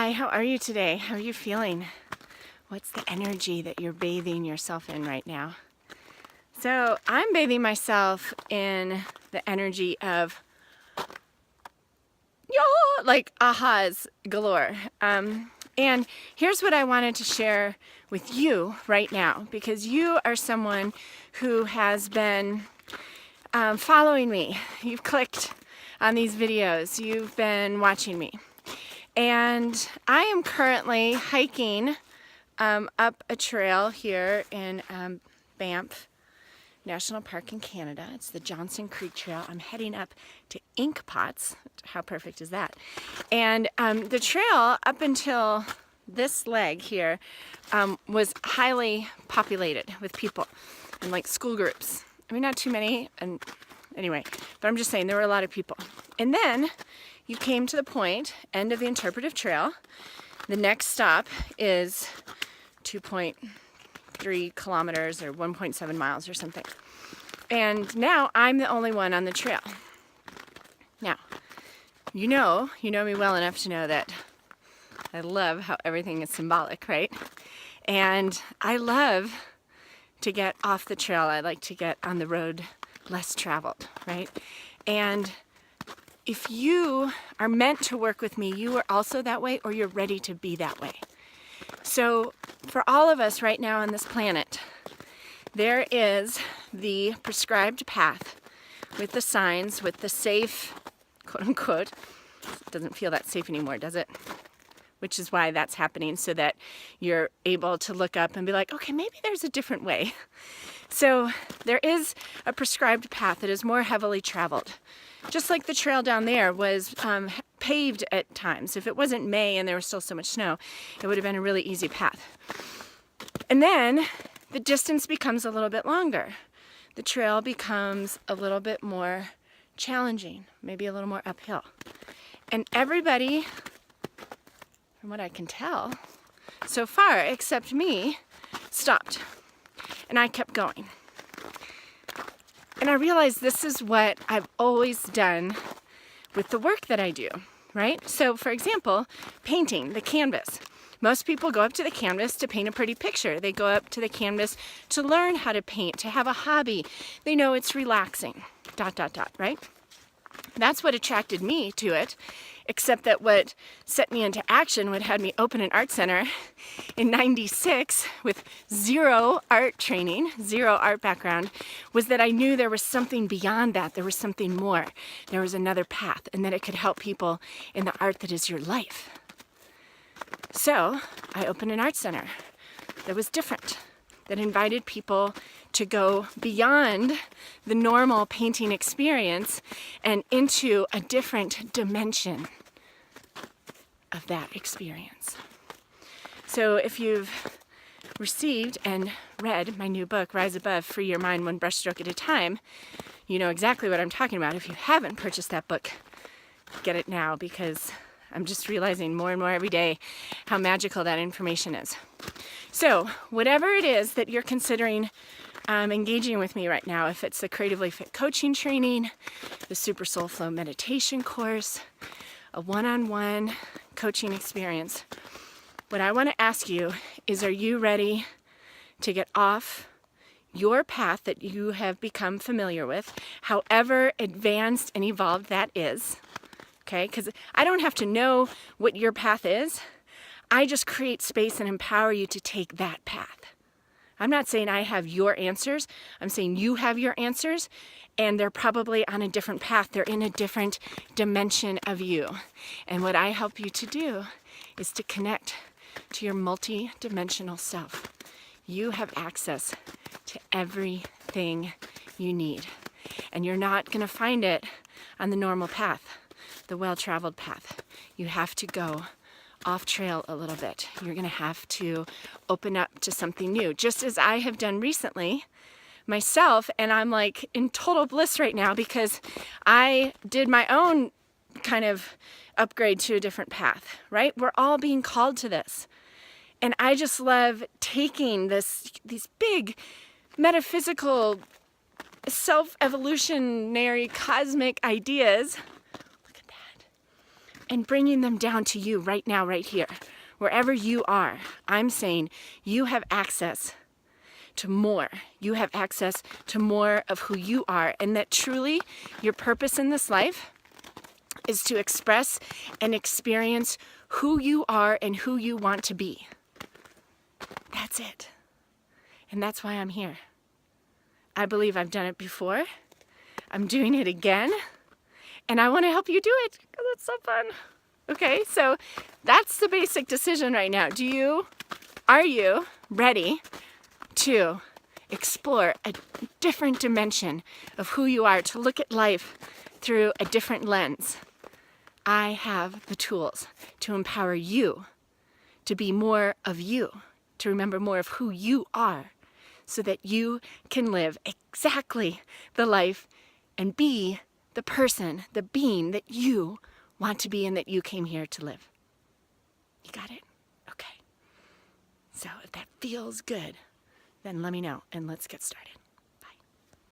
Hi, how are you today? How are you feeling? What's the energy that you're bathing yourself in right now? So I'm bathing myself in the energy of like ahas galore. And here's what I wanted to share with you right now, because you are someone who has been following me. You've clicked on these videos. You've been watching me. And I am currently hiking up a trail here in Banff National Park in Canada. It's the Johnson Creek Trail. I'm heading up to Inkpots. How perfect is that? And the trail up until this leg here was highly populated with people and like school groups. I mean, not too many, and anyway, but I'm just saying there were a lot of people. And then you came to the point, end of the interpretive trail. The next stop is 2.3 kilometers or 1.7 miles or something. And now I'm the only one on the trail. Now, you know me well enough to know that I love how everything is symbolic, right? And I love to get off the trail. I like to get on the road less traveled, right? And if you are meant to work with me, you are also that way, or you're ready to be that way. So for all of us right now on this planet, there is the prescribed path with the signs, with the safe, quote unquote. It doesn't feel that safe anymore, does it? Which is why that's happening, so that you're able to look up and be like, okay, maybe there's a different way. So there is a prescribed path that is more heavily traveled. Just like the trail down there was paved at times. If it wasn't May and there was still so much snow, it would have been a really easy path. And then the distance becomes a little bit longer. The trail becomes a little bit more challenging, maybe a little more uphill. And everybody, from what I can tell, so far, except me, stopped. And I kept going. And I realized this is what I've always done with the work that I do, right? So for example, painting, the canvas. Most people go up to the canvas to paint a pretty picture. They go up to the canvas to learn how to paint, to have a hobby. They know it's relaxing, ... right? That's what attracted me to it, except that what set me into action, what had me open an art center in '96 with zero art training, zero art background, was that I knew there was something beyond that. There was something more. There was another path, and that it could help people in the art that is your life. So I opened an art center that was different, that invited people to go beyond the normal painting experience and into a different dimension of that experience. So if you've received and read my new book, Rise Above, Free Your Mind One Brushstroke at a Time, you know exactly what I'm talking about. If you haven't purchased that book, get it now, because I'm just realizing more and more every day how magical that information is. So whatever it is that you're considering engaging with me right now, if it's the Creatively Fit coaching training, the Super Soul Flow meditation course, a one-on-one coaching experience, what I want to ask you is, are you ready to get off your path that you have become familiar with, however advanced and evolved that is? Okay, because I don't have to know what your path is. I just create space and empower you to take that path. I'm not saying I have your answers. I'm saying you have your answers, and they're probably on a different path. They're in a different dimension of you. And what I help you to do is to connect to your multi-dimensional self. You have access to everything you need. And you're not going to find it on the normal path, the well-traveled path. You have to go off trail a little bit. You're going to have to open up to something new, just as I have done recently myself. And I'm like in total bliss right now, because I did my own kind of upgrade to a different path, right? We're all being called to this. And I just love taking these big metaphysical, self-evolutionary, cosmic ideas, look at that, and bringing them down to you right now, right here. Wherever you are, I'm saying you have access to more. You have access to more of who you are, and that truly your purpose in this life is to express and experience who you are and who you want to be. That's it. And that's why I'm here. I believe I've done it before. I'm doing it again. And I want to help you do it because it's so fun. Okay, so that's the basic decision right now. Are you ready to explore a different dimension of who you are, to look at life through a different lens? I have the tools to empower you to be more of you, to remember more of who you are, so that you can live exactly the life and be the person, the being that you want to be and that you came here to live. You got it? Okay. So if that feels good, then let me know and let's get started.